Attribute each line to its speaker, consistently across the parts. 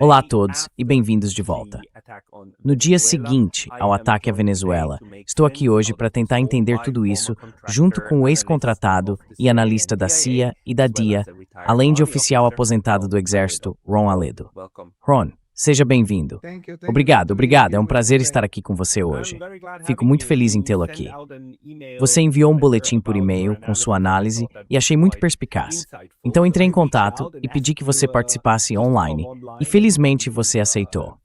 Speaker 1: Olá a todos e bem-vindos de volta. No dia seguinte ao ataque à Venezuela, estou aqui hoje para tentar entender tudo isso junto com o ex-contratado e analista da CIA e da DIA, além de oficial aposentado do Exército, Ron Aledo. Ron, seja bem-vindo. Obrigado. É um prazer estar aqui com você hoje. Fico muito feliz em tê-lo aqui. Você enviou um boletim por e-mail com sua análise e achei muito perspicaz. Então entrei em contato e pedi que você participasse online, e felizmente você aceitou.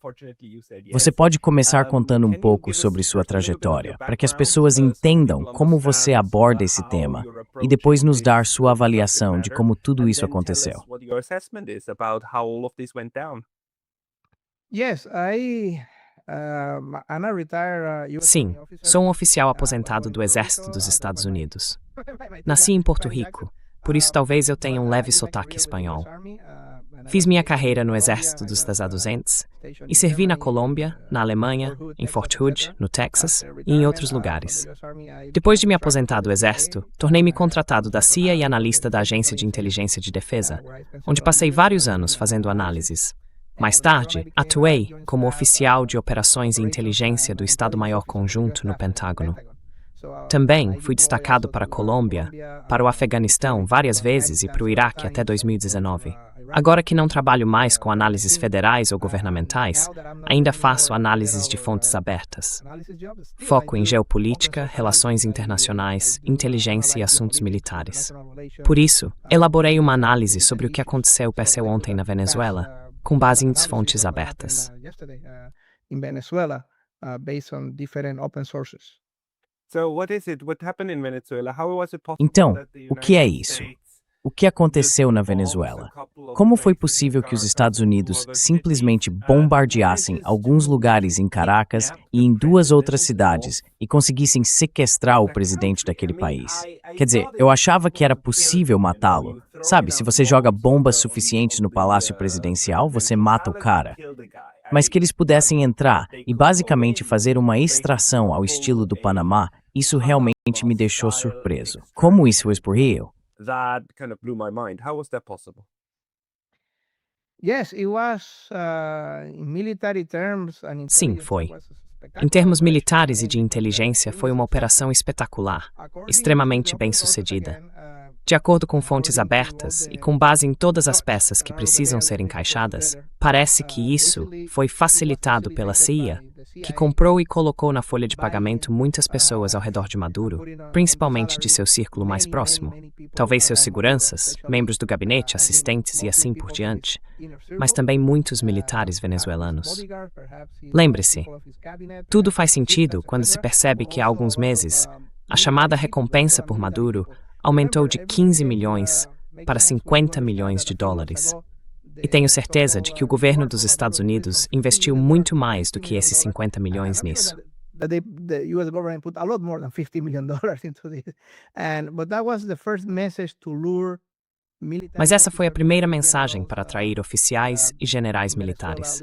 Speaker 1: Você pode começar contando um pouco sobre sua trajetória, para que as pessoas entendam como você aborda esse tema, e depois nos dar sua avaliação de como tudo isso aconteceu.
Speaker 2: Sim, sou um oficial aposentado do Exército dos Estados Unidos. Nasci em Porto Rico, por isso talvez eu tenha um leve sotaque espanhol. Fiz minha carreira no Exército dos Estados Unidos e servi na Colômbia, na Alemanha, em Fort Hood, no Texas e em outros lugares. Depois de me aposentar do Exército, tornei-me contratado da CIA e analista da Agência de Inteligência de Defesa, onde passei vários anos fazendo análises. Mais tarde, atuei como oficial de operações e inteligência do Estado-Maior Conjunto no Pentágono. Também fui destacado para a Colômbia, para o Afeganistão várias vezes e para o Iraque até 2019. Agora que não trabalho mais com análises federais ou governamentais, ainda faço análises de fontes abertas. Foco em geopolítica, relações internacionais, inteligência e assuntos militares. Por isso, elaborei uma análise sobre o que aconteceu ontem na Venezuela, com base em fontes abertas.
Speaker 1: Então, o que é isso? O que aconteceu na Venezuela? Como foi possível que os Estados Unidos simplesmente bombardeassem alguns lugares em Caracas e em duas outras cidades e conseguissem sequestrar o presidente daquele país? Quer dizer, eu achava que era possível matá-lo. Sabe, se você joga bombas suficientes no Palácio Presidencial, você mata o cara. Mas que eles pudessem entrar e basicamente fazer uma extração ao estilo do Panamá, isso realmente me deixou surpreso. Como isso foi por real?
Speaker 3: That kind of blew my mind. How was that possible?
Speaker 2: Sim, foi. Em termos militares e de inteligência, foi uma operação espetacular, extremamente bem-sucedida. De acordo com fontes abertas e com base em todas as peças que precisam ser encaixadas, parece que isso foi facilitado pela CIA, que comprou e colocou na folha de pagamento muitas pessoas ao redor de Maduro, principalmente de seu círculo mais próximo, talvez seus seguranças, membros do gabinete, assistentes e assim por diante, mas também muitos militares venezuelanos. Lembre-se, tudo faz sentido quando se percebe que há alguns meses, a chamada recompensa por Maduro aumentou de 15 milhões para 50 milhões de dólares. E tenho certeza de que o governo dos Estados Unidos investiu muito mais do que esses 50 milhões nisso. Mas essa foi a primeira mensagem para atrair oficiais e generais militares.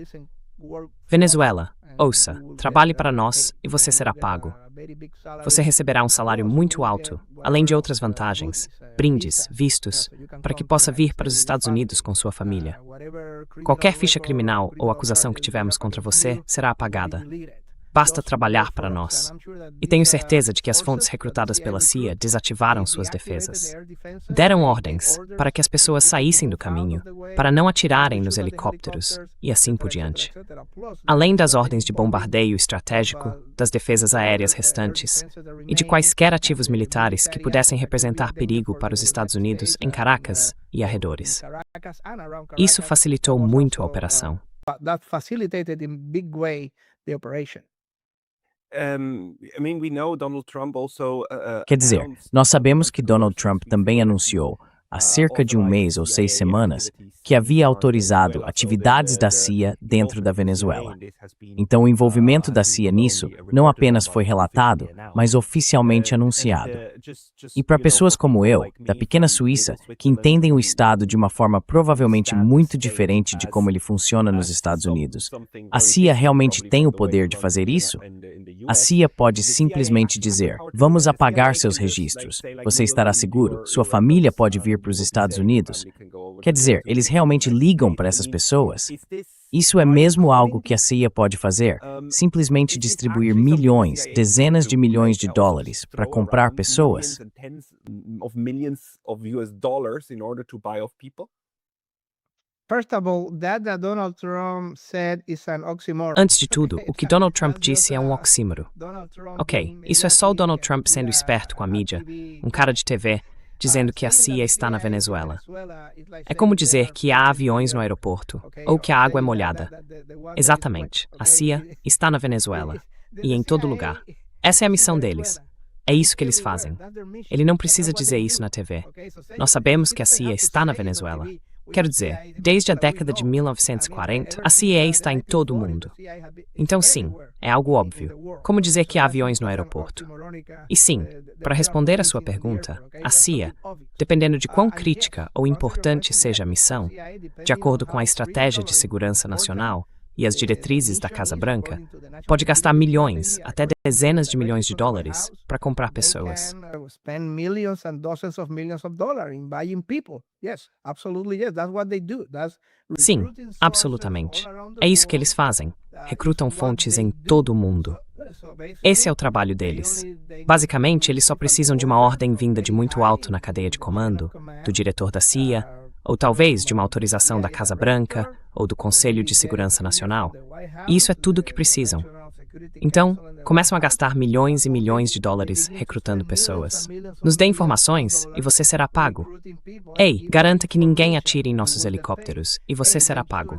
Speaker 2: Venezuela, ouça, trabalhe para nós e você será pago. Você receberá um salário muito alto, além de outras vantagens, brindes, vistos, para que possa vir para os Estados Unidos com sua família. Qualquer ficha criminal ou acusação que tivermos contra você será apagada. Basta trabalhar para nós. E tenho certeza de que as fontes recrutadas pela CIA desativaram suas defesas. Deram ordens para que as pessoas saíssem do caminho, para não atirarem nos helicópteros e assim por diante. Além das ordens de bombardeio estratégico, das defesas aéreas restantes e de quaisquer ativos militares que pudessem representar perigo para os Estados Unidos em Caracas e arredores. Isso facilitou muito a operação.
Speaker 1: Quer dizer, nós sabemos que Donald Trump também anunciou, há cerca de um mês ou 6 semanas, que havia autorizado atividades da CIA dentro da Venezuela. Então o envolvimento da CIA nisso não apenas foi relatado, mas oficialmente anunciado. E para pessoas como eu, da pequena Suíça, que entendem o Estado de uma forma provavelmente muito diferente de como ele funciona nos Estados Unidos, a CIA realmente tem o poder de fazer isso? A CIA pode simplesmente dizer: vamos apagar seus registros. Você estará seguro? Sua família pode vir para os Estados Unidos? Quer dizer, eles realmente ligam para essas pessoas? Isso é mesmo algo que a CIA pode fazer? Simplesmente distribuir milhões, dezenas de milhões de dólares para comprar pessoas?
Speaker 2: Antes de tudo, o que Donald Trump disse é um oxímoro. Ok, isso é só o Donald Trump sendo esperto com a mídia, um cara de TV, dizendo que a CIA está na Venezuela. É como dizer que há aviões no aeroporto, ou que a água é molhada. Exatamente, a CIA está na Venezuela, e em todo lugar. Essa é a missão deles. É isso que eles fazem. Ele não precisa dizer isso na TV. Nós sabemos que a CIA está na Venezuela. Quero dizer, desde a década de 1940, a CIA está em todo o mundo. Então sim, é algo óbvio. Como dizer que há aviões no aeroporto? E sim, para responder à sua pergunta, a CIA, dependendo de quão crítica ou importante seja a missão, de acordo com a estratégia de segurança nacional e as diretrizes da Casa Branca, pode gastar milhões, até dezenas de milhões de dólares para comprar pessoas. Sim, absolutamente. É isso que eles fazem. Recrutam fontes em todo o mundo. Esse é o trabalho deles. Basicamente, eles só precisam de uma ordem vinda de muito alto na cadeia de comando, do diretor da CIA, ou talvez de uma autorização da Casa Branca ou do Conselho de Segurança Nacional. E isso é tudo o que precisam. Então, começam a gastar milhões e milhões de dólares recrutando pessoas. Nos dê informações e você será pago. Ei, garanta que ninguém atire em nossos helicópteros e você será pago.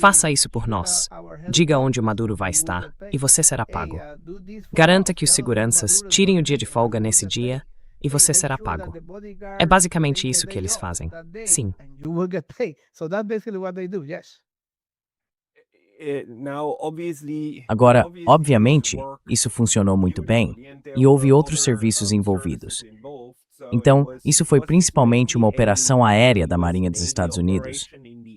Speaker 2: Faça isso por nós. Diga onde o Maduro vai estar e você será pago. Garanta que os seguranças tirem o dia de folga nesse dia e você será pago. É basicamente isso que eles fazem. Sim.
Speaker 1: Agora, obviamente, isso funcionou muito bem e houve outros serviços envolvidos. Então, isso foi principalmente uma operação aérea da Marinha dos Estados Unidos,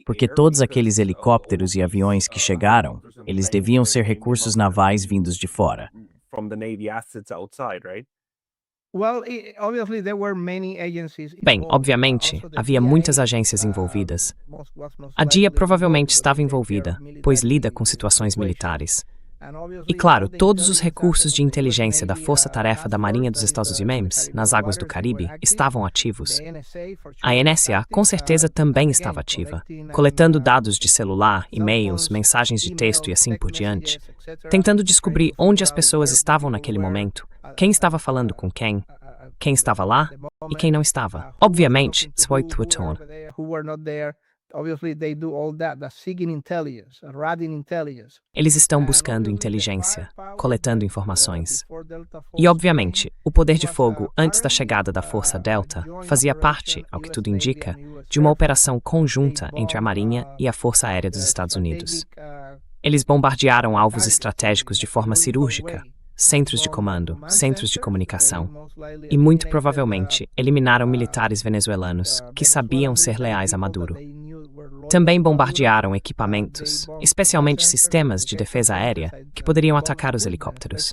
Speaker 1: porque todos aqueles helicópteros e aviões que chegaram, eles deviam ser recursos navais vindos de fora.
Speaker 2: Bem, obviamente, havia muitas agências envolvidas. A DIA provavelmente estava envolvida, pois lida com situações militares. E claro, todos os recursos de inteligência da Força-Tarefa da Marinha dos Estados Unidos nas águas do Caribe estavam ativos. A NSA com certeza também estava ativa, coletando dados de celular, e-mails, mensagens de texto e assim por diante, tentando descobrir onde as pessoas estavam naquele momento, quem estava falando com quem estava lá e quem não estava. Obviamente, eles estão buscando inteligência, coletando informações. E, obviamente, o poder de fogo antes da chegada da Força Delta fazia parte, ao que tudo indica, de uma operação conjunta entre a Marinha e a Força Aérea dos Estados Unidos. Eles bombardearam alvos estratégicos de forma cirúrgica, centros de comando, centros de comunicação, e muito provavelmente eliminaram militares venezuelanos que sabiam ser leais a Maduro. Também bombardearam equipamentos, especialmente sistemas de defesa aérea, que poderiam atacar os helicópteros.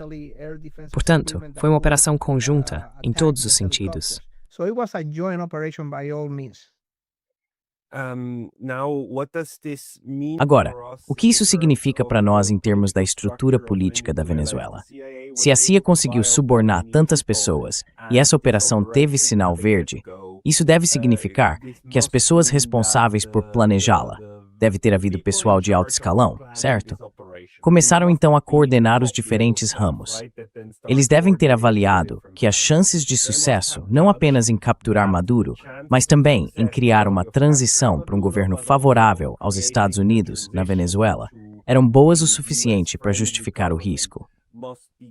Speaker 2: Portanto, foi uma operação conjunta em todos os sentidos.
Speaker 1: Agora, o que isso significa para nós em termos da estrutura política da Venezuela? Se a CIA conseguiu subornar tantas pessoas e essa operação teve sinal verde, isso deve significar que as pessoas responsáveis por planejá-la, deve ter havido pessoal de alto escalão, certo? Começaram então a coordenar os diferentes ramos. Eles devem ter avaliado que as chances de sucesso, não apenas em capturar Maduro, mas também em criar uma transição para um governo favorável aos Estados Unidos na Venezuela, eram boas o suficiente para justificar o risco.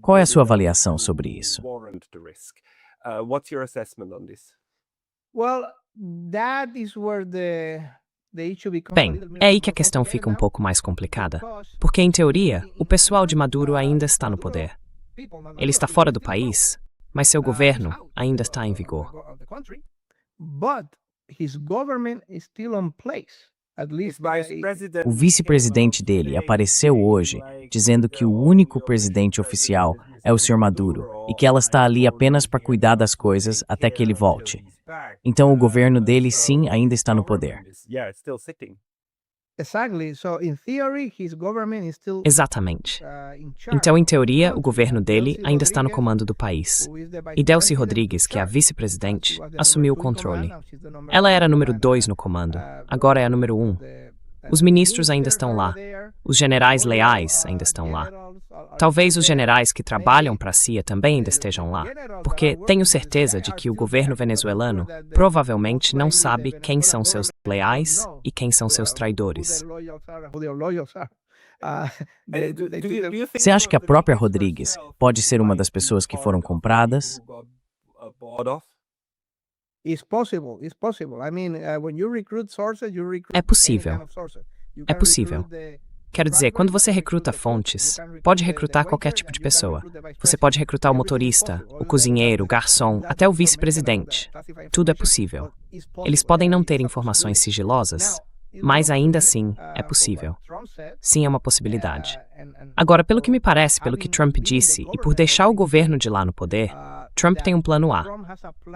Speaker 1: Qual é a sua avaliação sobre isso?
Speaker 2: Bem, é aí que a questão fica um pouco mais complicada, porque, em teoria, o pessoal de Maduro ainda está no poder. Ele está fora do país, mas seu governo ainda está em vigor.
Speaker 1: O vice-presidente dele apareceu hoje dizendo que o único presidente oficial é o Sr. Maduro e que ela está ali apenas para cuidar das coisas até que ele volte. Então o governo dele sim ainda está no poder.
Speaker 2: Exatamente. Então, em teoria, o governo dele ainda está no comando do país. E Delcy Rodrigues, que é a vice-presidente, assumiu o controle. Ela era a número 2 no comando, agora é a número 1. Os ministros ainda estão lá. Os generais leais ainda estão lá. Talvez os generais que trabalham para a CIA também ainda estejam lá, porque tenho certeza de que o governo venezuelano provavelmente não sabe quem são seus leais e quem são seus traidores.
Speaker 1: Você acha que a própria Rodrigues pode ser uma das pessoas que foram compradas?
Speaker 2: É possível. É possível. Quero dizer, quando você recruta fontes, pode recrutar qualquer tipo de pessoa. Você pode recrutar o motorista, o cozinheiro, o garçom, até o vice-presidente. Tudo é possível. Eles podem não ter informações sigilosas, mas ainda assim é possível. Sim, é uma possibilidade. Agora, pelo que me parece, pelo que Trump disse, e por deixar o governo de lá no poder, Trump tem um plano A.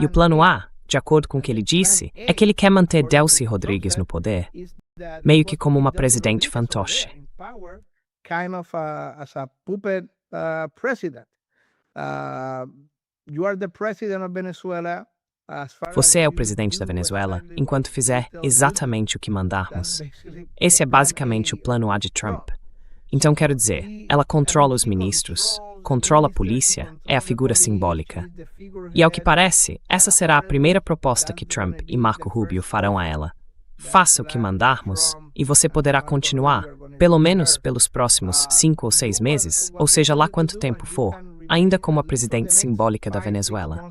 Speaker 2: E o plano A, de acordo com o que ele disse, é que ele quer manter Delcy Rodrigues no poder, meio que como uma presidente fantoche. Você é o presidente da Venezuela enquanto fizer exatamente o que mandarmos. Esse é basicamente o plano A de Trump. Então, quero dizer, ela controla os ministros, controla a polícia, é a figura simbólica. E ao que parece, essa será a primeira proposta que Trump e Marco Rubio farão a ela. Faça o que mandarmos e você poderá continuar, pelo menos pelos próximos 5 ou 6 meses, ou seja lá quanto tempo for, ainda como a presidente simbólica da Venezuela.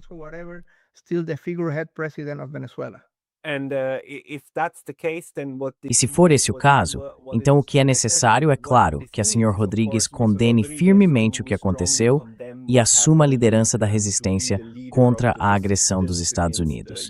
Speaker 1: E se for esse o caso, então o que é necessário é claro que a Sra. Rodrigues condene firmemente o que aconteceu e assuma a liderança da resistência contra a agressão dos Estados Unidos.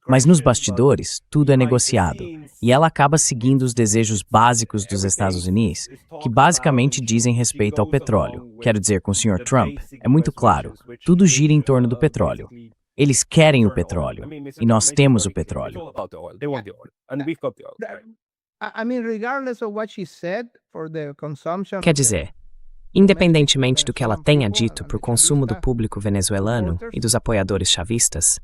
Speaker 1: Mas nos bastidores, tudo é negociado, e ela acaba seguindo os desejos básicos dos Estados Unidos, que basicamente dizem respeito ao petróleo. Quero dizer, com o Sr. Trump, é muito claro, tudo gira em torno do petróleo. Eles querem o petróleo, e nós temos o petróleo.
Speaker 2: Quer dizer, independentemente do que ela tenha dito para o consumo do público venezuelano e dos apoiadores chavistas,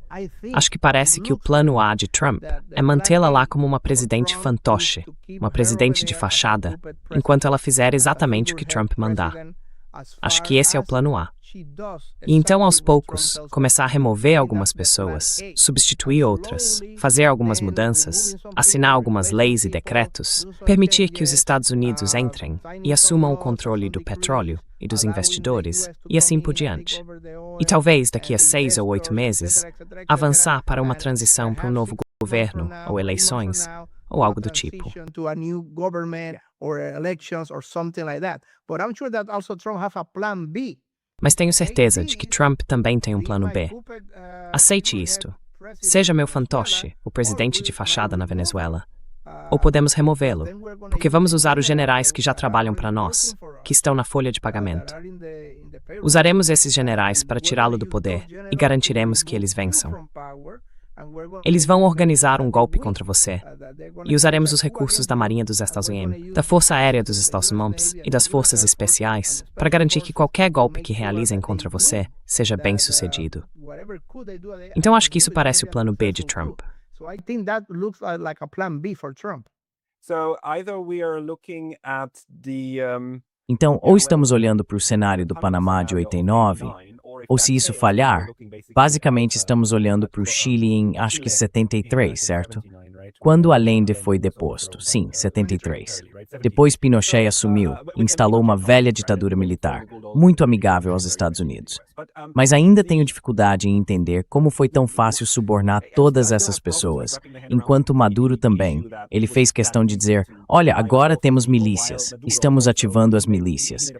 Speaker 2: acho que parece que o plano A de Trump é mantê-la lá como uma presidente fantoche, uma presidente de fachada, enquanto ela fizer exatamente o que Trump mandar. Acho que esse é o plano A. E então, aos poucos, começar a remover algumas pessoas, substituir outras, fazer algumas mudanças, assinar algumas leis e decretos, permitir que os Estados Unidos entrem e assumam o controle do petróleo e dos investidores, e assim por diante. E talvez, daqui a 6 ou 8 meses, avançar para uma transição para um novo governo, ou eleições, ou algo do tipo. Mas tenho certeza de que Trump também tem um plano B. Aceite isto. Seja meu fantoche, o presidente de fachada na Venezuela. Ou podemos removê-lo, porque vamos usar os generais que já trabalham para nós, que estão na folha de pagamento. Usaremos esses generais para tirá-lo do poder e garantiremos que eles vençam. Eles vão organizar um golpe contra você e usaremos os recursos da Marinha dos Estados Unidos, da Força Aérea dos Estados Unidos e das Forças Especiais para garantir que qualquer golpe que realizem contra você seja bem sucedido. Então acho que isso parece o plano B de Trump.
Speaker 1: Então, ou estamos olhando para o cenário do Panamá de 89, ou se isso falhar, basicamente estamos olhando para o Chile em, acho que 73, certo? Quando Allende foi deposto, sim, 73. Depois Pinochet assumiu e instalou uma velha ditadura militar, muito amigável aos Estados Unidos. Mas ainda tenho dificuldade em entender como foi tão fácil subornar todas essas pessoas, enquanto Maduro também. Ele fez questão de dizer, olha, agora temos milícias, estamos ativando as milícias.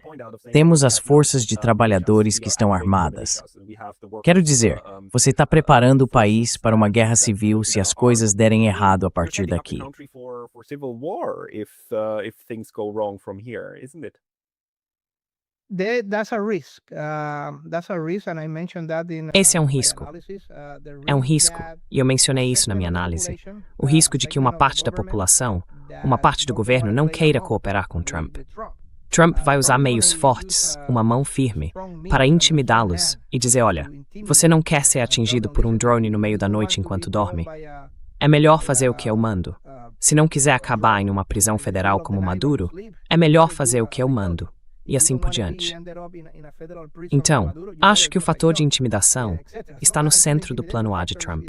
Speaker 1: Temos as forças de trabalhadores que estão armadas. Quero dizer, você está preparando o país para uma guerra civil se as coisas derem errado a partir daqui.
Speaker 2: Esse é um risco. É um risco, e eu mencionei isso na minha análise. O risco de que uma parte da população, uma parte do governo, não queira cooperar com Trump. Trump vai usar meios fortes, uma mão firme, para intimidá-los e dizer: olha, você não quer ser atingido por um drone no meio da noite enquanto dorme? É melhor fazer o que eu mando. Se não quiser acabar em uma prisão federal como Maduro, é melhor fazer o que eu mando. E assim por diante. Então, acho que o fator de intimidação está no centro do plano A de Trump.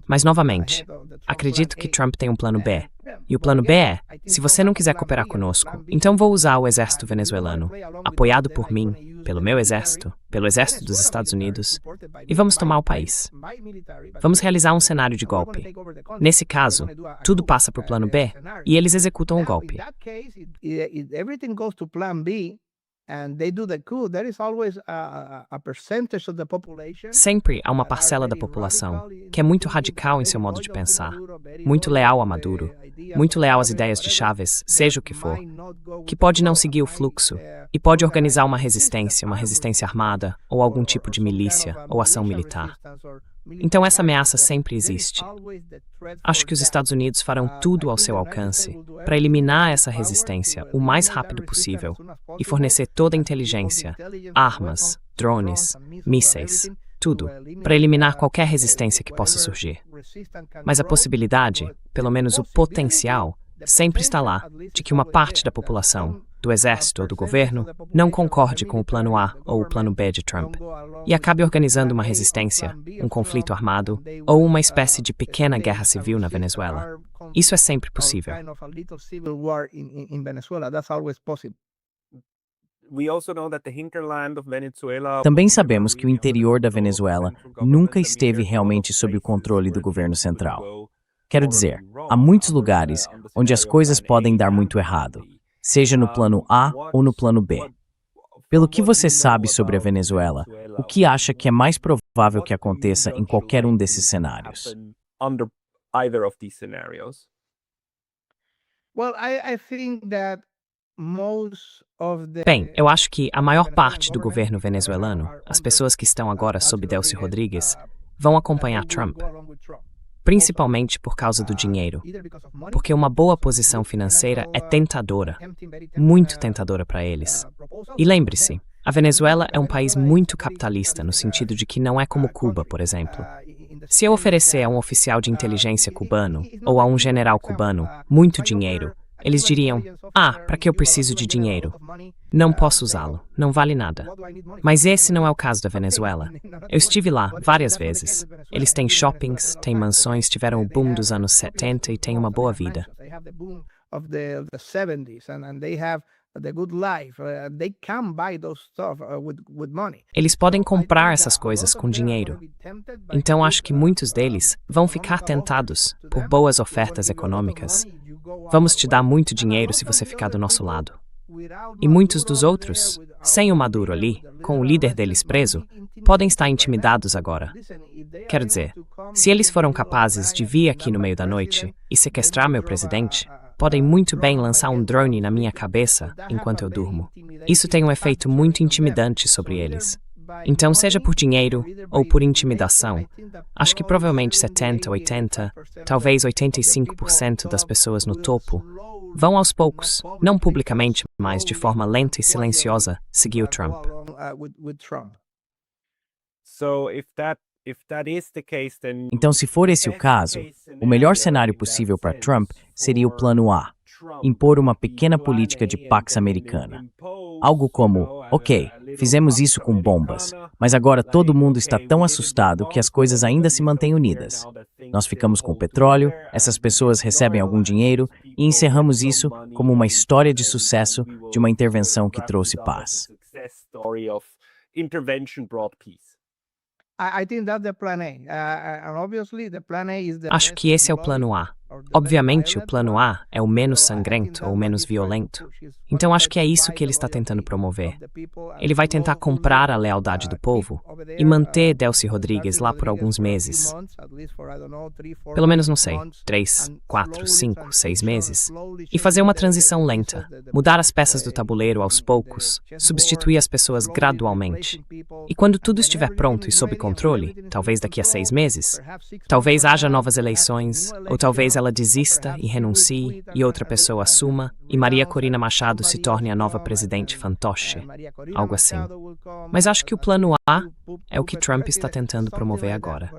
Speaker 2: Mas, novamente, acredito que Trump tem um plano B. E o plano B é: se você não quiser cooperar conosco, então vou usar o exército venezuelano, apoiado por mim, pelo meu exército, pelo exército dos Estados Unidos, e vamos tomar o país. Vamos realizar um cenário de golpe. Nesse caso, tudo passa para o plano B e eles executam o golpe. Sempre há uma parcela da população que é muito radical em seu modo de pensar, muito leal a Maduro, muito leal às ideias de Chávez, seja o que for, que pode não seguir o fluxo e pode organizar uma resistência armada ou algum tipo de milícia ou ação militar. Então essa ameaça sempre existe. Acho que os Estados Unidos farão tudo ao seu alcance para eliminar essa resistência o mais rápido possível e fornecer toda a inteligência, armas, drones, mísseis, tudo, para eliminar qualquer resistência que possa surgir. Mas a possibilidade, pelo menos o potencial, sempre está lá de que uma parte da população, do exército ou do governo, não concorde com o plano A ou o plano B de Trump e acabe organizando uma resistência, um conflito armado ou uma espécie de pequena guerra civil na Venezuela. Isso é sempre possível.
Speaker 1: Também sabemos que o interior da Venezuela nunca esteve realmente sob o controle do governo central. Quero dizer, há muitos lugares onde as coisas podem dar muito errado, seja no plano A ou no plano B. Pelo que você sabe sobre a Venezuela, o que acha que é mais provável que aconteça em qualquer um desses cenários?
Speaker 2: Bem, eu acho que a maior parte do governo venezuelano, as pessoas que estão agora sob Delcy Rodrigues, vão acompanhar Trump. Principalmente por causa do dinheiro, porque uma boa posição financeira é tentadora, muito tentadora para eles. E lembre-se, a Venezuela é um país muito capitalista, no sentido de que não é como Cuba, por exemplo. Se eu oferecer a um oficial de inteligência cubano ou a um general cubano muito dinheiro, eles diriam: para que eu preciso de dinheiro? Não posso usá-lo, não vale nada. Mas esse não é o caso da Venezuela. Eu estive lá várias vezes. Eles têm shoppings, têm mansões, tiveram o boom dos anos 70 e têm uma boa vida. Eles podem comprar essas coisas com dinheiro. Então acho que muitos deles vão ficar tentados por boas ofertas econômicas. Vamos te dar muito dinheiro se você ficar do nosso lado. E muitos dos outros, sem o Maduro ali, com o líder deles preso, podem estar intimidados agora. Quero dizer, se eles foram capazes de vir aqui no meio da noite e sequestrar meu presidente, podem muito bem lançar um drone na minha cabeça enquanto eu durmo. Isso tem um efeito muito intimidante sobre eles. Então, seja por dinheiro ou por intimidação, acho que provavelmente 70, 80, talvez 85% das pessoas no topo vão aos poucos, não publicamente, mas de forma lenta e silenciosa, seguir o Trump.
Speaker 1: Então, se for esse o caso, o melhor cenário possível para Trump seria o plano A, impor uma pequena política de Pax Americana. Algo como: ok, fizemos isso com bombas, mas agora todo mundo está tão assustado que as coisas ainda se mantêm unidas. Nós ficamos com o petróleo, essas pessoas recebem algum dinheiro e encerramos isso como uma história de sucesso de uma intervenção que trouxe paz.
Speaker 2: Acho que esse é o plano A. Obviamente, o plano A é o menos sangrento ou menos violento. Então acho que é isso que ele está tentando promover. Ele vai tentar comprar a lealdade do povo e manter Delcy Rodrigues lá por alguns meses. Pelo menos, não sei, 3, 4, 5, 6 meses. E fazer uma transição lenta, mudar as peças do tabuleiro aos poucos, substituir as pessoas gradualmente. E quando tudo estiver pronto e sob controle, talvez daqui a 6 meses, talvez haja novas eleições, ou talvez ela desista e renuncie e outra pessoa assuma e Maria Corina Machado se torne a nova presidente fantoche, algo assim. Mas acho que o plano A é o que Trump está tentando promover agora.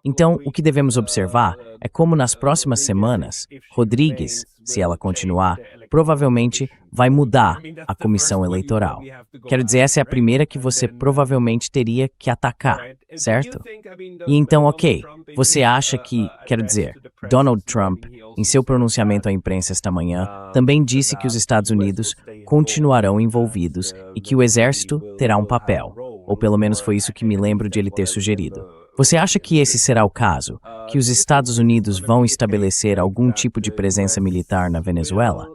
Speaker 1: Então, o que devemos observar é como nas próximas semanas, Rodrigues, se ela continuar, provavelmente vai mudar a comissão eleitoral. Quero dizer, essa é a primeira que você provavelmente teria que atacar, certo? E então, ok, você acha que, quero dizer, Donald Trump, em seu pronunciamento à imprensa esta manhã, também disse que os Estados Unidos continuarão envolvidos e que o exército terá um papel, ou pelo menos foi isso que me lembro de ele ter sugerido. Você acha que esse será o caso? Que os Estados Unidos vão estabelecer algum tipo de presença militar na Venezuela?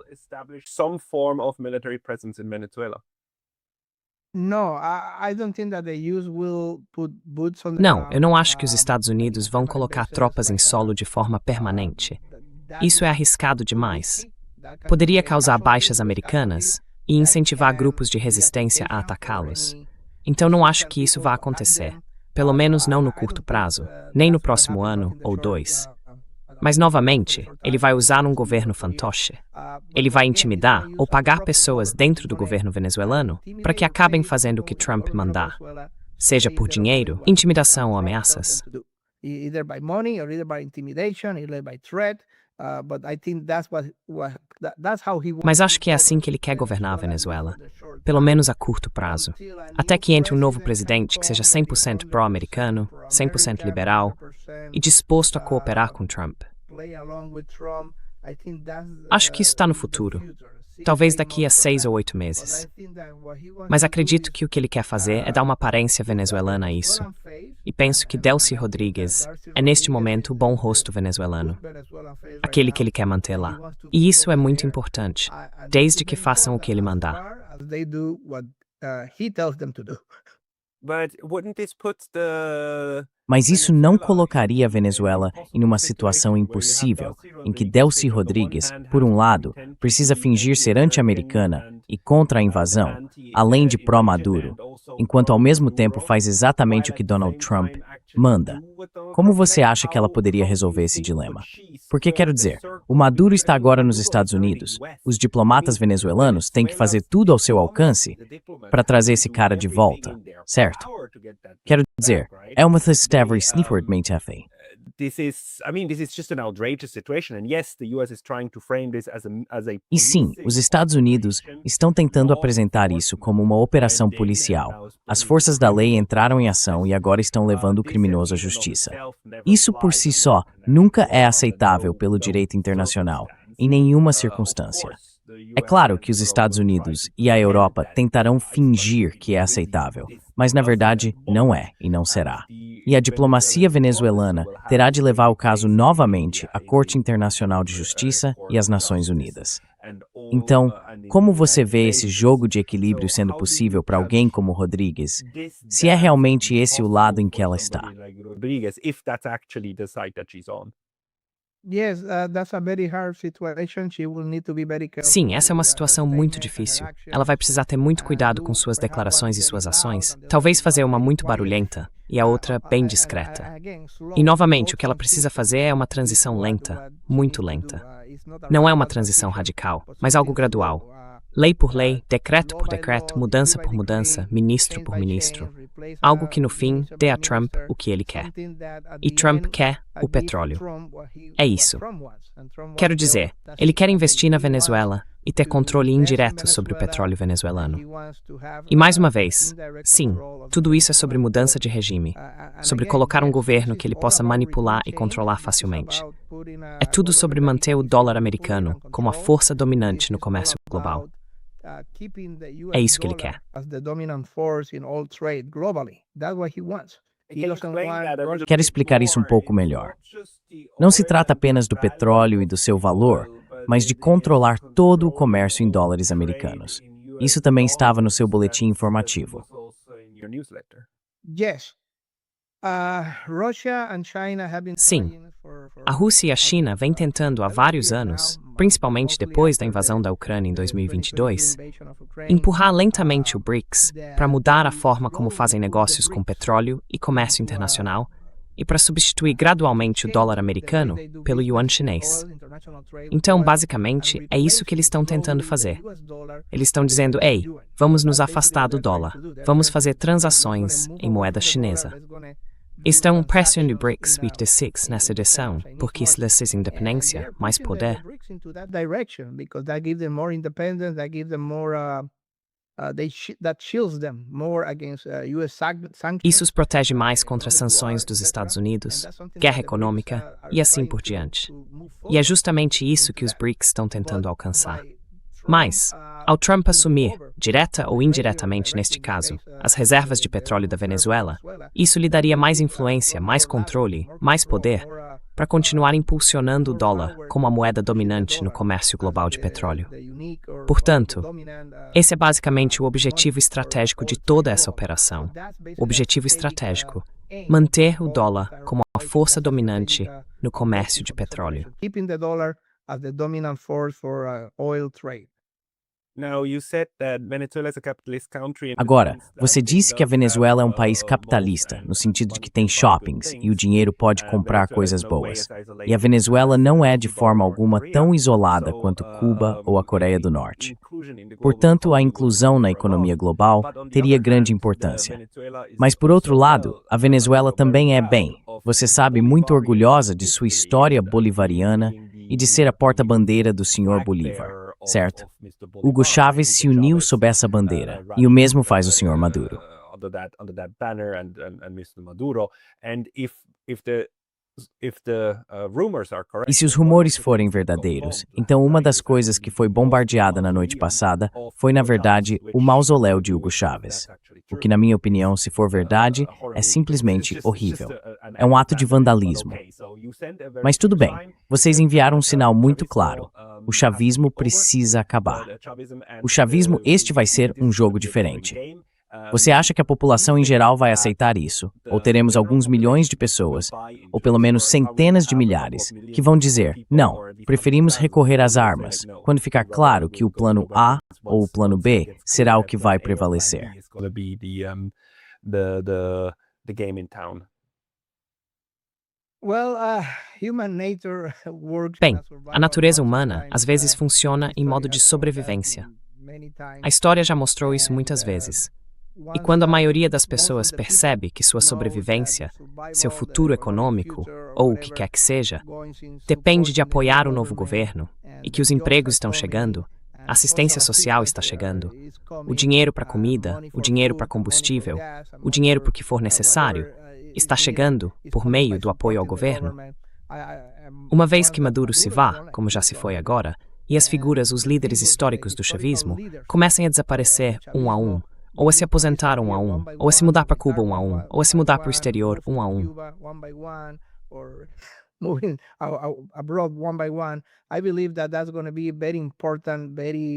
Speaker 2: Não, eu não acho que os Estados Unidos vão colocar tropas em solo de forma permanente. Isso é arriscado demais. Poderia causar baixas americanas e incentivar grupos de resistência a atacá-los. Então não acho que isso vá acontecer. Pelo menos não no curto prazo, nem no próximo ano ou 2. Mas, novamente, ele vai usar um governo fantoche. Ele vai intimidar ou pagar pessoas dentro do governo venezuelano para que acabem fazendo o que Trump mandar, seja por dinheiro, intimidação ou ameaças. Mas acho que é assim que ele quer governar a Venezuela, pelo menos a curto prazo. Até que entre um novo presidente que seja 100% pró-americano, 100% liberal e disposto a cooperar com Trump. Acho que isso está no futuro, talvez daqui a 6 ou 8 meses. Mas acredito que o que ele quer fazer é dar uma aparência venezuelana a isso. E penso que Delcy Rodrigues é neste momento o bom rosto venezuelano, aquele que ele quer manter lá. E isso é muito importante, desde que façam o que ele mandar.
Speaker 1: Mas isso não colocaria a Venezuela em uma situação impossível, em que Delcy Rodrigues, por um lado, precisa fingir ser anti-americana e contra a invasão, além de pró-Maduro, enquanto ao mesmo tempo faz exatamente o que Donald Trump manda. Como você acha que ela poderia resolver esse dilema? Porque, quero dizer, o Maduro está agora nos Estados Unidos, os diplomatas venezuelanos têm que fazer tudo ao seu alcance para trazer esse cara de volta, certo? Quero dizer, é uma Stavry Snifford Meitefei. E sim, os Estados Unidos estão tentando apresentar isso como uma operação policial. As forças da lei entraram em ação e agora estão levando o criminoso à justiça. Isso por si só nunca é aceitável pelo direito internacional, em nenhuma circunstância. É claro que os Estados Unidos e a Europa tentarão fingir que é aceitável, mas na verdade não é e não será. E a diplomacia venezuelana terá de levar o caso novamente à Corte Internacional de Justiça e às Nações Unidas. Então, como você vê esse jogo de equilíbrio sendo possível para alguém como Rodrigues, se é realmente esse o lado em que ela está?
Speaker 2: Sim, essa é uma situação muito difícil. Ela vai precisar ter muito cuidado com suas declarações e suas ações, talvez fazer uma muito barulhenta e a outra bem discreta. E novamente, o que ela precisa fazer é uma transição lenta, muito lenta. Não é uma transição radical, mas algo gradual. Lei por lei, decreto por decreto, mudança por mudança, ministro por ministro. Algo que no fim dê a Trump o que ele quer. E Trump quer o petróleo. É isso. Quero dizer, ele quer investir na Venezuela e ter controle indireto sobre o petróleo venezuelano. E mais uma vez, sim, tudo isso é sobre mudança de regime, sobre colocar um governo que ele possa manipular e controlar facilmente. É tudo sobre manter o dólar americano como a força dominante no comércio global. É isso que ele quer.
Speaker 1: Quero explicar isso um pouco melhor. Não se trata apenas do petróleo e do seu valor, mas de controlar todo o comércio em dólares americanos. Isso também estava no seu boletim informativo.
Speaker 2: Sim, a Rússia e a China vêm tentando há vários anos, principalmente depois da invasão da Ucrânia em 2022, empurrar lentamente o BRICS para mudar a forma como fazem negócios com petróleo e comércio internacional e para substituir gradualmente o dólar americano pelo yuan chinês. Então, basicamente, é isso que eles estão tentando fazer. Eles estão dizendo, ei, vamos nos afastar do dólar, vamos fazer transações em moeda chinesa. Estão pressionando o BRICS 26 nessa direção, porque isso lhes diz independência, mais poder. Isso os protege mais contra sanções dos Estados Unidos, guerra econômica e assim por diante. E é justamente isso que os BRICS estão tentando alcançar. Mas, ao Trump assumir, direta ou indiretamente neste caso, as reservas de petróleo da Venezuela, isso lhe daria mais influência, mais controle, mais poder, para continuar impulsionando o dólar como a moeda dominante no comércio global de petróleo. Portanto, esse é basicamente o objetivo estratégico de toda essa operação. O objetivo estratégico: manter o dólar como a força dominante no comércio de petróleo.
Speaker 1: Agora, você disse que a Venezuela é um país capitalista, no sentido de que tem shoppings e o dinheiro pode comprar coisas boas. E a Venezuela não é de forma alguma tão isolada quanto Cuba ou a Coreia do Norte. Portanto, a inclusão na economia global teria grande importância. Mas, por outro lado, a Venezuela também é, bem, você sabe, muito orgulhosa de sua história bolivariana e de ser a porta-bandeira do Sr. Bolívar, certo? Hugo Chávez se uniu sob essa bandeira, e o mesmo faz o Sr. Maduro. E se os rumores forem verdadeiros, então uma das coisas que foi bombardeada na noite passada foi, na verdade, o mausoléu de Hugo Chávez. O que, na minha opinião, se for verdade, é simplesmente horrível. É um ato de vandalismo. Mas tudo bem, vocês enviaram um sinal muito claro. O chavismo precisa acabar. O chavismo, este vai ser um jogo diferente. Você acha que a população em geral vai aceitar isso? Ou teremos alguns milhões de pessoas, ou pelo menos centenas de milhares, que vão dizer, não, preferimos recorrer às armas, quando ficar claro que o plano A ou o plano B será o que vai prevalecer?
Speaker 2: Bem, a natureza humana às vezes funciona em modo de sobrevivência. A história já mostrou isso muitas vezes. E quando a maioria das pessoas percebe que sua sobrevivência, seu futuro econômico, ou o que quer que seja, depende de apoiar o novo governo, e que os empregos estão chegando, a assistência social está chegando, o dinheiro para comida, o dinheiro para combustível, o dinheiro para o que for necessário, está chegando por meio do apoio ao governo. Uma vez que Maduro se vá, como já se foi agora, e as figuras, os líderes históricos do chavismo, comecem a desaparecer um a um, ou a se aposentar um a um, ou a se mudar para Cuba um a um, ou a se mudar para o exterior um a um.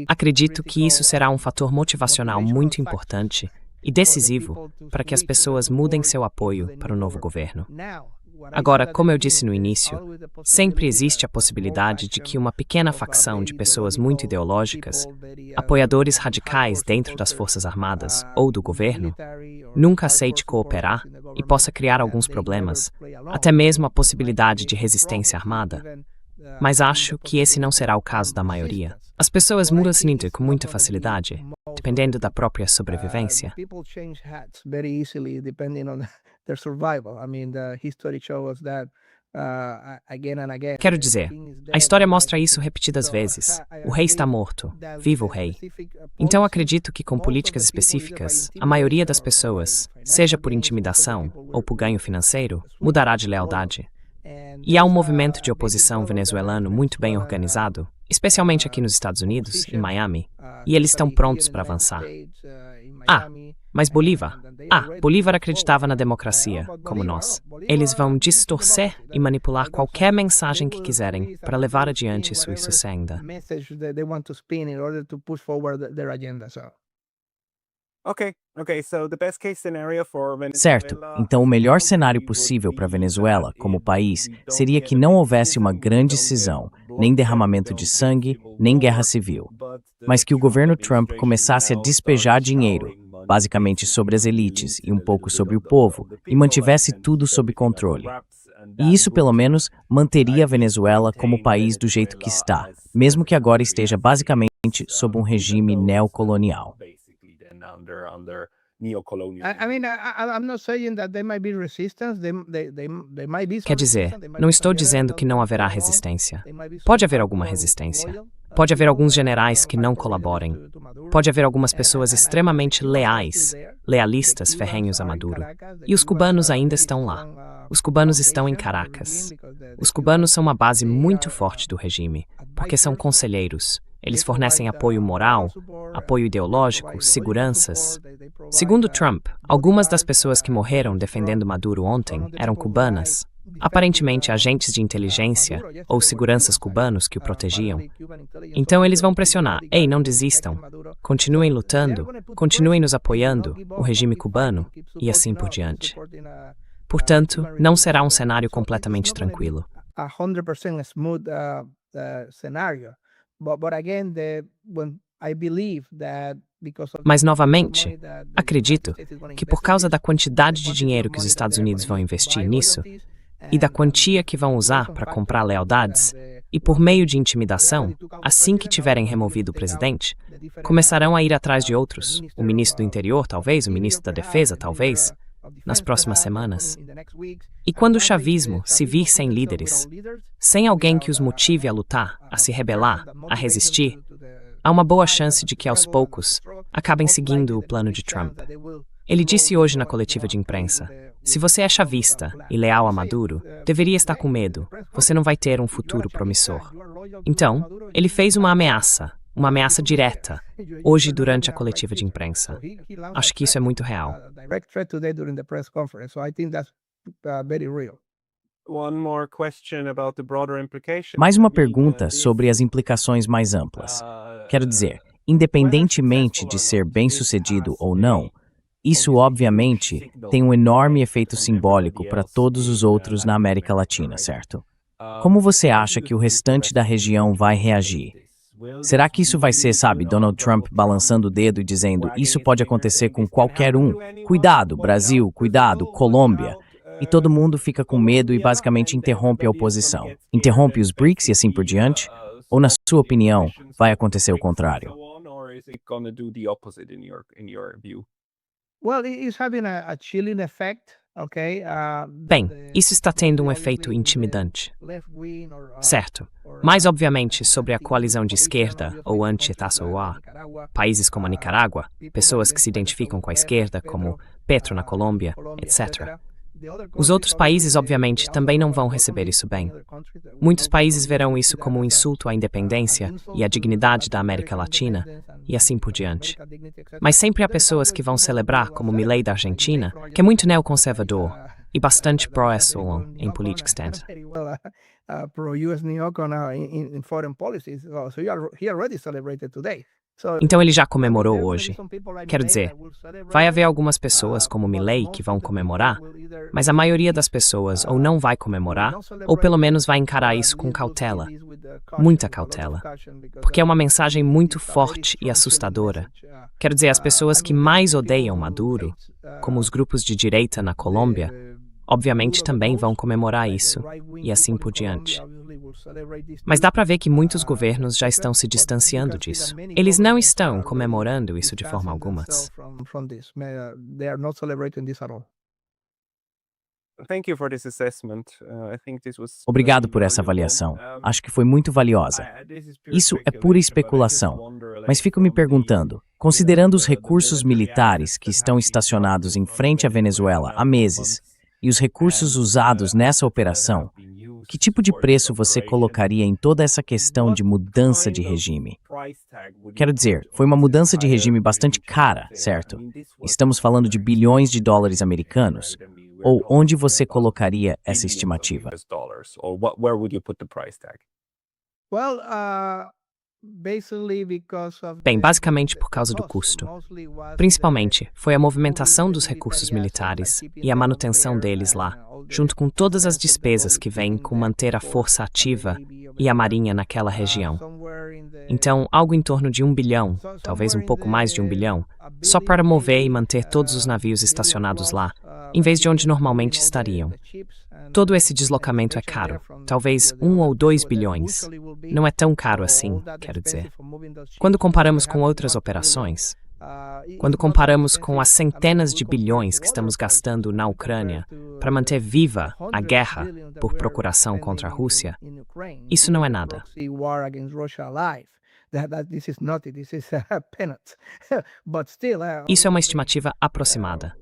Speaker 2: Acredito que isso será um fator motivacional muito importante e decisivo para que as pessoas mudem seu apoio para o novo governo. Agora, como eu disse no início, sempre existe a possibilidade de que uma pequena facção de pessoas muito ideológicas, apoiadores radicais dentro das Forças Armadas ou do governo, nunca aceite cooperar e possa criar alguns problemas, até mesmo a possibilidade de resistência armada. Mas acho que esse não será o caso da maioria. As pessoas mudam de líder com muita facilidade, dependendo da própria sobrevivência. Quero dizer, a história mostra isso repetidas vezes. O rei está morto. Viva o rei. Então acredito que com políticas específicas, a maioria das pessoas, seja por intimidação ou por ganho financeiro, mudará de lealdade. E há um movimento de oposição venezuelano muito bem organizado, especialmente aqui nos Estados Unidos, em Miami, e eles estão prontos para avançar. Mas Bolívar? Bolívar acreditava na democracia, como nós. Eles vão distorcer e manipular qualquer mensagem que quiserem para levar adiante sua sucessenda.
Speaker 1: Certo, então o melhor cenário possível para a Venezuela, como país, seria que não houvesse uma grande cisão, nem derramamento de sangue, nem guerra civil, mas que o governo Trump começasse a despejar dinheiro, basicamente sobre as elites e um pouco sobre o povo, e mantivesse tudo sob controle. E isso, pelo menos, manteria a Venezuela como país do jeito que está, mesmo que agora esteja basicamente sob um regime neocolonial.
Speaker 2: Quer dizer, não estou dizendo que não haverá resistência. Pode haver alguma resistência. Pode haver alguns generais que não colaborem. Pode haver algumas pessoas extremamente lealistas ferrenhos a Maduro. E os cubanos ainda estão lá. Os cubanos estão em Caracas. Os cubanos são uma base muito forte do regime, porque são conselheiros. Eles fornecem apoio moral, apoio ideológico, seguranças. Segundo Trump, algumas das pessoas que morreram defendendo Maduro ontem eram cubanas. Aparentemente agentes de inteligência ou seguranças cubanos que o protegiam. Então eles vão pressionar: ei, não desistam, continuem lutando, continuem nos apoiando, o regime cubano, e assim por diante. Portanto, não será um cenário completamente tranquilo. Mas, novamente, acredito que por causa da quantidade de dinheiro que os Estados Unidos vão investir nisso, e da quantia que vão usar para comprar lealdades, e por meio de intimidação, assim que tiverem removido o presidente, começarão a ir atrás de outros, o ministro do Interior, talvez, o ministro da Defesa, talvez, nas próximas semanas. E quando o chavismo se vir sem líderes, sem alguém que os motive a lutar, a se rebelar, a resistir, há uma boa chance de que, aos poucos, acabem seguindo o plano de Trump. Ele disse hoje na coletiva de imprensa: se você é chavista e leal a Maduro, deveria estar com medo. Você não vai ter um futuro promissor. Então, ele fez uma ameaça direta, hoje durante a coletiva de imprensa. Acho que isso é muito real.
Speaker 1: Mais uma pergunta sobre as implicações mais amplas. Quero dizer, independentemente de ser bem-sucedido ou não, isso, obviamente, tem um enorme efeito simbólico para todos os outros na América Latina, certo? Como você acha que o restante da região vai reagir? Será que isso vai ser, Donald Trump balançando o dedo e dizendo: isso pode acontecer com qualquer um? Cuidado, Brasil, cuidado, Colômbia. E todo mundo fica com medo e basicamente interrompe a oposição. Interrompe os BRICS e assim por diante? Ou, na sua opinião, vai acontecer o contrário?
Speaker 2: Bem, isso está tendo um efeito intimidante. Certo. Mais obviamente sobre a coalizão de esquerda ou anti-Etaçoá, países como a Nicarágua, pessoas que se identificam com a esquerda, como Petro na Colômbia, etc. Os outros países, obviamente, também não vão receber isso bem. Muitos países verão isso como um insulto à independência e à dignidade da América Latina, e assim por diante. Mas sempre há pessoas que vão celebrar, como Milei da Argentina, que é muito neoconservador e bastante pró-Essolon em política externa. Então ele já comemorou hoje. Quero dizer, vai haver algumas pessoas como Milei que vão comemorar, mas a maioria das pessoas ou não vai comemorar, ou pelo menos vai encarar isso com cautela, muita cautela, porque é uma mensagem muito forte e assustadora. Quero dizer, as pessoas que mais odeiam Maduro, como os grupos de direita na Colômbia, obviamente também vão comemorar isso, e assim por diante. Mas dá para ver que muitos governos já estão se distanciando disso. Eles não estão comemorando isso de forma alguma.
Speaker 1: Obrigado por essa avaliação. Acho que foi muito valiosa. Isso é pura especulação, mas fico me perguntando, considerando os recursos militares que estão estacionados em frente à Venezuela há meses, e os recursos usados nessa operação, que tipo de preço você colocaria em toda essa questão de mudança de regime? Quero dizer, foi uma mudança de regime bastante cara, certo? Estamos falando de bilhões de dólares americanos. Ou onde você colocaria essa estimativa?
Speaker 2: Bem, basicamente por causa do custo. Principalmente, foi a movimentação dos recursos militares e a manutenção deles lá, junto com todas as despesas que vêm com manter a força ativa e a marinha naquela região. Então, algo em torno de 1 bilhão, talvez um pouco mais de 1 bilhão, só para mover e manter todos os navios estacionados lá, em vez de onde normalmente estariam. Todo esse deslocamento é caro, talvez 1 ou 2 bilhões. Não é tão caro assim, quero dizer. Quando comparamos com outras operações, quando comparamos com as centenas de bilhões que estamos gastando na Ucrânia para manter viva a guerra por procuração contra a Rússia, isso não é nada. Isso é uma estimativa aproximada.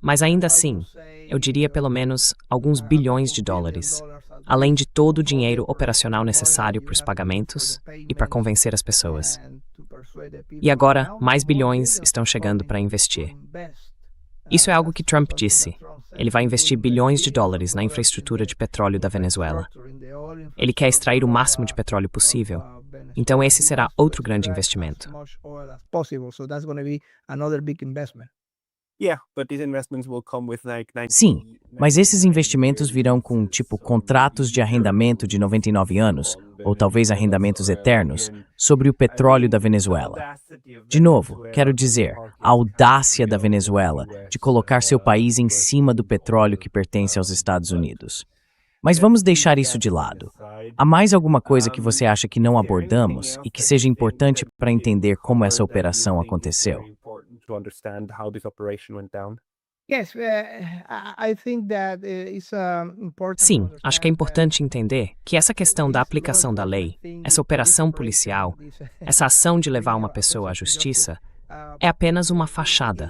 Speaker 2: Mas ainda assim, eu diria pelo menos alguns bilhões de dólares, além de todo o dinheiro operacional necessário para os pagamentos e para convencer as pessoas. E agora, mais bilhões estão chegando para investir. Isso é algo que Trump disse. Ele vai investir bilhões de dólares na infraestrutura de petróleo da Venezuela. Ele quer extrair o máximo de petróleo possível. Então esse será outro grande investimento.
Speaker 1: Sim, mas esses investimentos virão com, tipo, contratos de arrendamento de 99 anos, ou talvez arrendamentos eternos, sobre o petróleo da Venezuela. De novo, quero dizer, a audácia da Venezuela de colocar seu país em cima do petróleo que pertence aos Estados Unidos. Mas vamos deixar isso de lado. Há mais alguma coisa que você acha que não abordamos e que seja importante para entender como essa operação aconteceu?
Speaker 2: Sim, acho que é importante entender que essa questão da aplicação da lei, essa operação policial, essa ação de levar uma pessoa à justiça, é apenas uma fachada,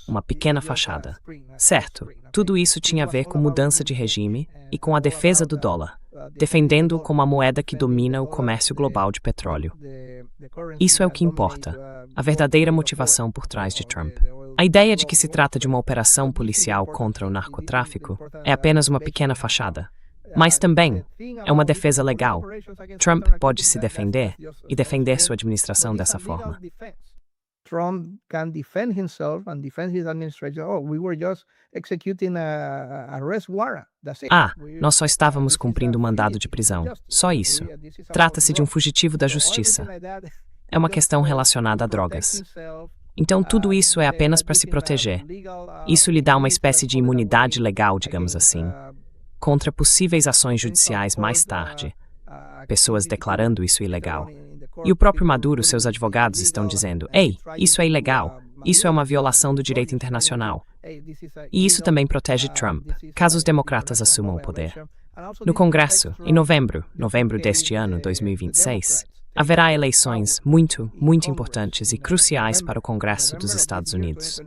Speaker 2: uma pequena fachada. Certo, tudo isso tinha a ver com mudança de regime e com a defesa do dólar, defendendo-o como a moeda que domina o comércio global de petróleo. Isso é o que importa, a verdadeira motivação por trás de Trump. A ideia de que se trata de uma operação policial contra o narcotráfico é apenas uma pequena fachada. Mas também é uma defesa legal. Trump pode se defender e defender sua administração dessa forma.
Speaker 4: Trump can defend himself and defend his administration. Oh, we were just executing a arrest warrant. That's it.
Speaker 2: Nós só estávamos cumprindo um mandado de prisão. Só isso. Trata-se de um fugitivo da justiça. É uma questão relacionada a drogas. Então, tudo isso é apenas para se proteger. Isso lhe dá uma espécie de imunidade legal, digamos assim, contra possíveis ações judiciais mais tarde. Pessoas declarando isso ilegal. E o próprio Maduro, seus advogados, estão dizendo: ei, isso é ilegal, isso é uma violação do direito internacional. E isso também protege Trump, caso os democratas assumam o poder. No Congresso, em novembro deste ano, 2026, haverá eleições muito importantes e cruciais para o Congresso dos Estados Unidos.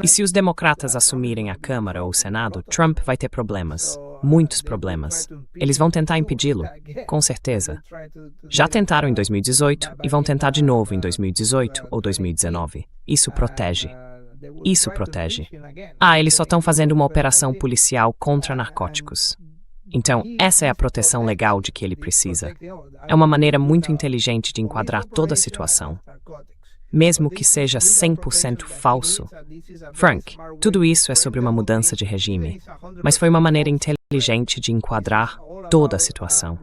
Speaker 2: E se os democratas assumirem a Câmara ou o Senado, Trump vai ter problemas, muitos problemas. Eles vão tentar impedi-lo, com certeza. Já tentaram em 2018 e vão tentar de novo em 2018 ou 2019. Isso protege. Isso protege. Eles só estão fazendo uma operação policial contra narcóticos. Então, essa é a proteção legal de que ele precisa. É uma maneira muito inteligente de enquadrar toda a situação. Mesmo que seja 100% falso. Frank, tudo isso é sobre uma mudança de regime, mas foi uma maneira inteligente de enquadrar toda a situação.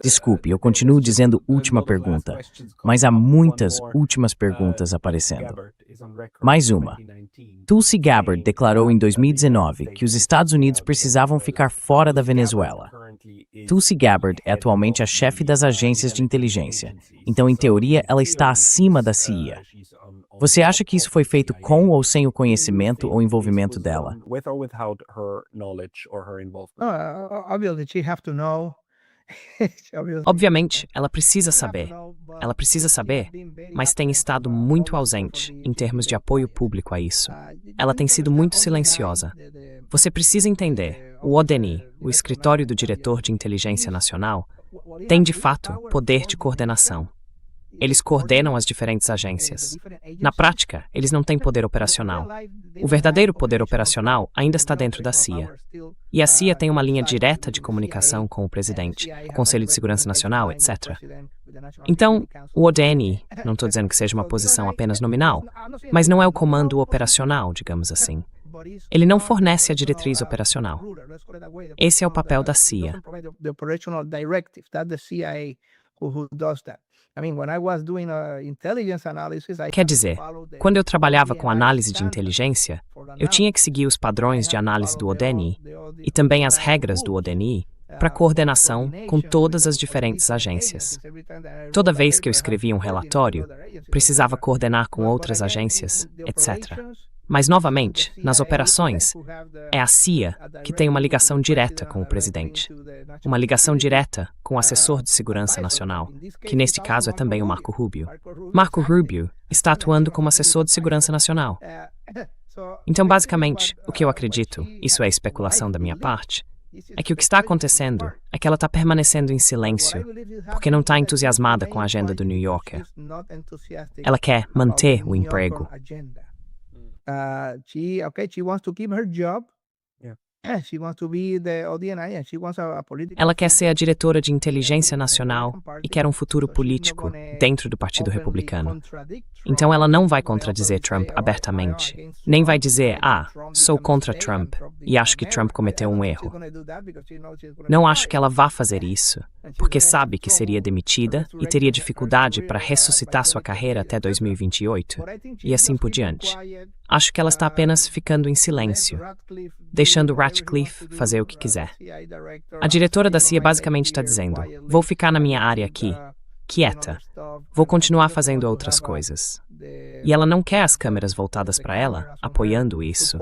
Speaker 1: Desculpe, eu continuo dizendo última pergunta, mas há muitas últimas perguntas aparecendo. Mais uma. Tulsi Gabbard declarou em 2019 que os Estados Unidos precisavam ficar fora da Venezuela. Tulsi Gabbard é atualmente a chefe das agências de inteligência, então, em teoria, ela está acima da CIA. Você acha que isso foi feito com ou sem o conhecimento ou envolvimento dela?
Speaker 4: Obviously, she have to know
Speaker 2: Obviamente, ela precisa saber, mas tem estado muito ausente em termos de apoio público a isso. Ela tem sido muito silenciosa. Você precisa entender, o ODNI, o Escritório do Diretor de Inteligência Nacional, tem de fato poder de coordenação. Eles coordenam as diferentes agências. Na prática, eles não têm poder operacional. O verdadeiro poder operacional ainda está dentro da CIA. E a CIA tem uma linha direta de comunicação com o presidente, o Conselho de Segurança Nacional, etc. Então, o ODNI, não estou dizendo que seja uma posição apenas nominal, mas não é o comando operacional, digamos assim. Ele não fornece a diretriz operacional. Esse é o papel da CIA. Quer dizer, quando eu trabalhava com análise de inteligência, eu tinha que seguir os padrões de análise do ODNI e também as regras do ODNI para coordenação com todas as diferentes agências. Toda vez que eu escrevia um relatório, precisava coordenar com outras agências, etc. Mas, novamente, nas operações, é a CIA que tem uma ligação direta com o presidente. Uma ligação direta com o assessor de segurança nacional, que neste caso é também o Marco Rubio. Marco Rubio está atuando como assessor de segurança nacional. Então, basicamente, o que eu acredito, isso é especulação da minha parte, é que o que está acontecendo é que ela está permanecendo em silêncio, porque não está entusiasmada com a agenda do New Yorker. Ela quer manter o emprego.
Speaker 4: She wants to keep her job. She wants to be the ODNI and she wants a political.
Speaker 2: Ela quer ser a diretora de inteligência nacional e quer um futuro político dentro do Partido Republicano. Então ela não vai contradizer Trump abertamente, nem vai dizer, sou contra Trump e acho que Trump cometeu um erro. Não acho que ela vá fazer isso, porque sabe que seria demitida e teria dificuldade para ressuscitar sua carreira até 2028, e assim por diante. Acho que ela está apenas ficando em silêncio, deixando Ratcliffe fazer o que quiser. A diretora da CIA basicamente está dizendo, vou ficar na minha área aqui, quieta, vou continuar fazendo outras coisas. E ela não quer as câmeras voltadas para ela, apoiando isso.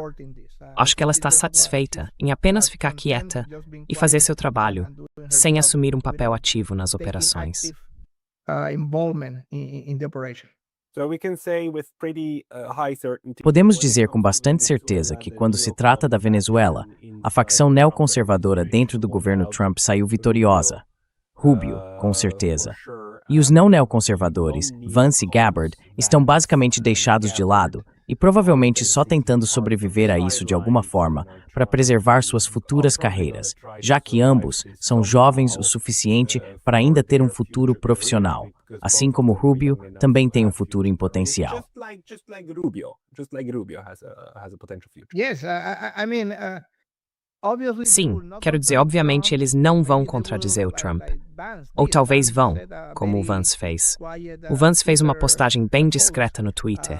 Speaker 2: Acho que ela está satisfeita em apenas ficar quieta e fazer seu trabalho, sem assumir um papel ativo nas operações.
Speaker 1: Podemos dizer com bastante certeza que, quando se trata da Venezuela, a facção neoconservadora dentro do governo Trump saiu vitoriosa. Rubio, com certeza. E os não neoconservadores, Vance e Gabbard, estão basicamente deixados de lado e provavelmente só tentando sobreviver a isso de alguma forma para preservar suas futuras carreiras, já que ambos são jovens o suficiente para ainda ter um futuro profissional, assim como Rubio também tem um futuro em potencial.
Speaker 2: Sim, quero dizer, obviamente eles não vão contradizer o Trump. Ou talvez vão, como o Vance fez. O Vance fez uma postagem bem discreta no Twitter.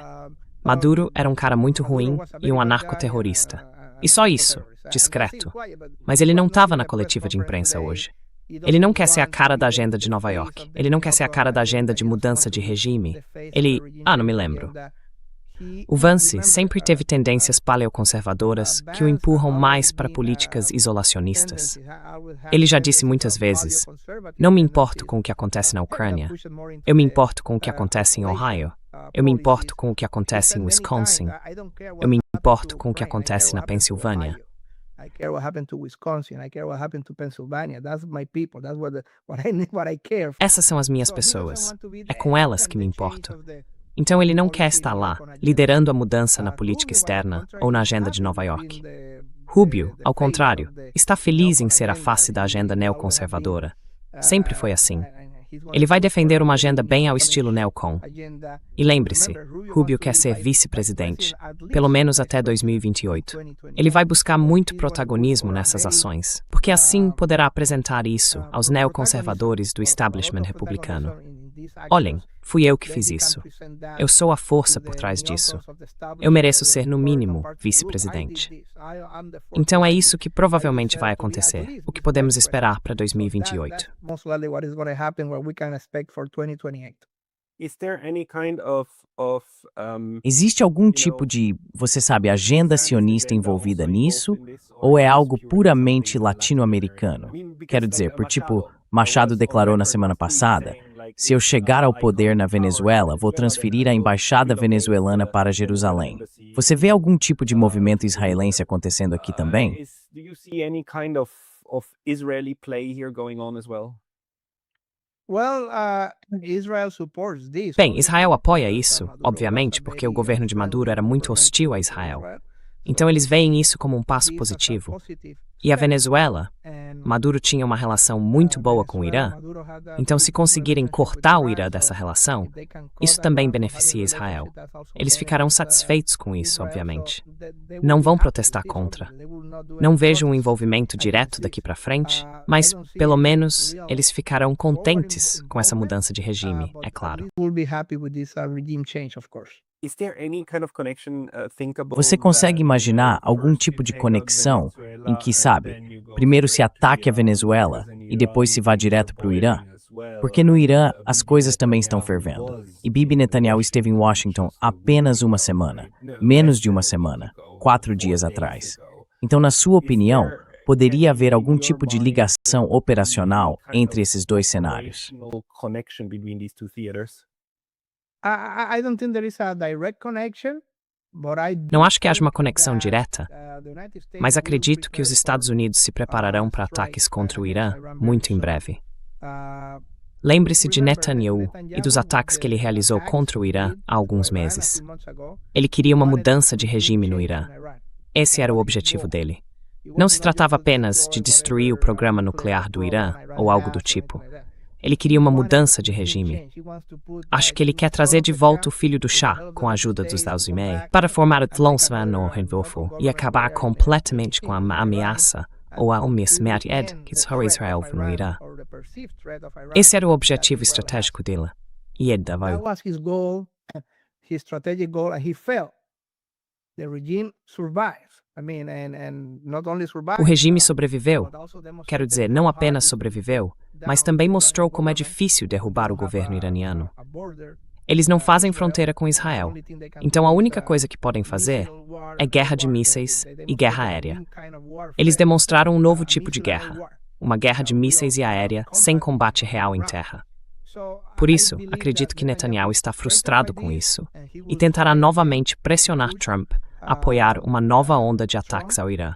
Speaker 2: Maduro era um cara muito ruim e um anarcoterrorista. E só isso, discreto. Mas ele não estava na coletiva de imprensa hoje. Ele não quer ser a cara da agenda de Nova York. Ele não quer ser a cara da agenda de mudança de regime. Não me lembro. O Vance sempre teve tendências paleoconservadoras que o empurram mais para políticas isolacionistas. Ele já disse muitas vezes, não me importo com o que acontece na Ucrânia, eu me importo com o que acontece em Ohio, eu me importo com o que acontece em Wisconsin, eu me importo com o que acontece na Pensilvânia. Essas são as minhas pessoas. É com elas que me importo. Então ele não quer estar lá, liderando a mudança na política externa ou na agenda de Nova York. Rubio, ao contrário, está feliz em ser a face da agenda neoconservadora. Sempre foi assim. Ele vai defender uma agenda bem ao estilo neocon. E lembre-se, Rubio quer ser vice-presidente, pelo menos até 2028. Ele vai buscar muito protagonismo nessas ações, porque assim poderá apresentar isso aos neoconservadores do establishment republicano. Olhem, fui eu que fiz isso. Eu sou a força por trás disso. Eu mereço ser, no mínimo, vice-presidente. Então é isso que provavelmente vai acontecer, o que podemos esperar para 2028.
Speaker 1: Existe algum tipo de, agenda sionista envolvida nisso? Ou é algo puramente latino-americano? Quero dizer, por Machado declarou na semana passada: se eu chegar ao poder na Venezuela, vou transferir a embaixada venezuelana para Jerusalém. Você vê algum tipo de movimento israelense acontecendo aqui também?
Speaker 3: Do you see any kind of Israeli play here going on as well?
Speaker 4: Well, Israel supports this.
Speaker 2: Bem, Israel apoia isso, obviamente, porque o governo de Maduro era muito hostil a Israel. Então eles veem isso como um passo positivo. E a Venezuela? Maduro tinha uma relação muito boa com o Irã. Então, se conseguirem cortar o Irã dessa relação, isso também beneficia Israel. Eles ficarão satisfeitos com isso, obviamente. Não vão protestar contra. Não vejo um envolvimento direto daqui para frente, mas, pelo menos, eles ficarão contentes com essa mudança de regime, é claro.
Speaker 1: Você consegue imaginar algum tipo de conexão em que, sabe, primeiro se ataque a Venezuela e depois se vá direto para o Irã? Porque no Irã as coisas também estão fervendo. E Bibi Netanyahu esteve em Washington apenas uma semana, menos de uma semana, 4 dias atrás. Então, na sua opinião, poderia haver algum tipo de ligação operacional entre esses dois cenários?
Speaker 4: I don't think there is a direct connection, but
Speaker 2: Não acho que haja uma conexão direta, mas acredito que os Estados Unidos se prepararão para ataques contra o Irã muito em breve. Lembre-se de Netanyahu e dos ataques que ele realizou contra o Irã há alguns meses. Ele queria uma mudança de regime no Irã. Esse era o objetivo dele. Não se tratava apenas de destruir o programa nuclear do Irã ou algo do tipo. Ele queria uma mudança de regime. Acho que ele quer trazer de volta o filho do Shah, com a ajuda dos Dalzimei, para formar o Tlonsvan no Renvofo e acabar completamente com a ameaça ou a omissão que desarrolou Israel no Irã. Esse era o objetivo estratégico dele. E ele dava.
Speaker 4: that was his goal, his strategic goal, and he failed. The regime survived. I mean, and not only survived,
Speaker 2: O regime sobreviveu.
Speaker 4: but also demonstrated
Speaker 2: Quero dizer, não apenas sobreviveu, mas também mostrou como é difícil derrubar o governo iraniano.
Speaker 4: a border.
Speaker 2: Eles não fazem fronteira com Israel. Então a única coisa que podem fazer é guerra de mísseis e guerra aérea. Eles demonstraram um novo tipo de guerra, uma guerra de mísseis e aérea sem combate real em terra. Por isso, acredito que Netanyahu está frustrado com isso e tentará novamente pressionar Trump a apoiar uma nova onda de ataques ao Irã.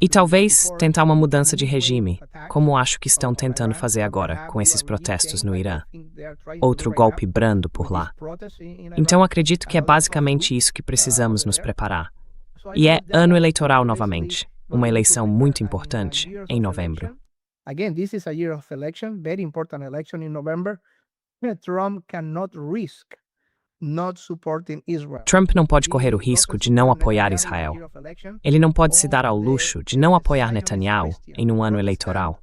Speaker 2: E talvez tentar uma mudança de regime, como acho que estão tentando fazer agora com esses protestos no Irã. Outro golpe brando por lá. Então acredito que é basicamente isso que precisamos nos preparar. E é ano eleitoral novamente, uma eleição muito importante em novembro.
Speaker 4: Again, this is a year of election, very important election in November. Trump cannot risk not supporting Israel.
Speaker 2: Trump não pode correr o risco de não apoiar Israel. Ele não pode se dar ao luxo de não apoiar Netanyahu em um ano eleitoral.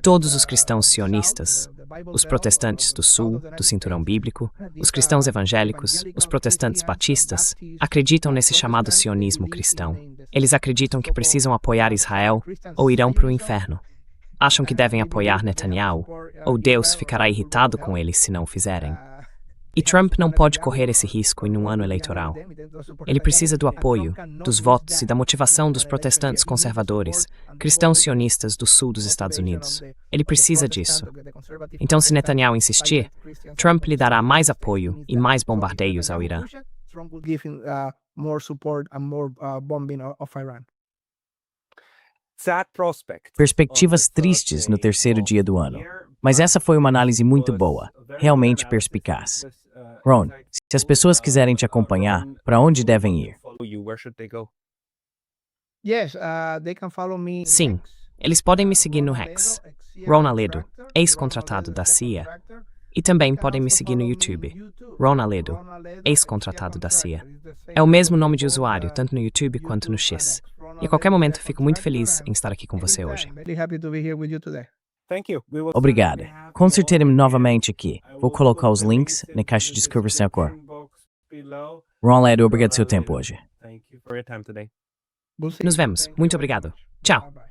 Speaker 2: Todos os cristãos sionistas, os protestantes do sul, do cinturão bíblico, os cristãos evangélicos, os protestantes batistas, acreditam nesse chamado sionismo cristão. Eles acreditam que precisam apoiar Israel ou irão para o inferno. Acham que devem apoiar Netanyahu, ou Deus ficará irritado com eles se não o fizerem. E Trump não pode correr esse risco em um ano eleitoral. Ele precisa do apoio, dos votos e da motivação dos protestantes conservadores, cristãos sionistas do sul dos Estados Unidos. Ele precisa disso. Então, se Netanyahu insistir, Trump lhe dará mais apoio e mais bombardeios ao Irã.
Speaker 4: Trump will give him more support and more bombing of Iran.
Speaker 1: Perspectivas tristes no terceiro dia do ano. Mas essa foi uma análise muito boa, realmente perspicaz. Ron, se as pessoas quiserem te acompanhar, para onde devem ir?
Speaker 4: Yes, they can follow me.
Speaker 2: Sim, eles podem me seguir no Rex, Ron Aledo, ex-contratado da CIA. E também podem me seguir no YouTube, Ron Aledo, ex-contratado da CIA. É o mesmo nome de usuário, tanto no YouTube quanto no X. E a qualquer momento, fico muito feliz em estar aqui com você hoje.
Speaker 4: Very happy to be here with you today.
Speaker 1: Obrigada. Consertarei-me novamente aqui. Vou colocar os links na caixa de descrição agora. Ron Aledo, obrigado pelo seu tempo hoje.
Speaker 4: We'll see.
Speaker 2: Nos vemos. Muito obrigado. Tchau.
Speaker 4: Bye.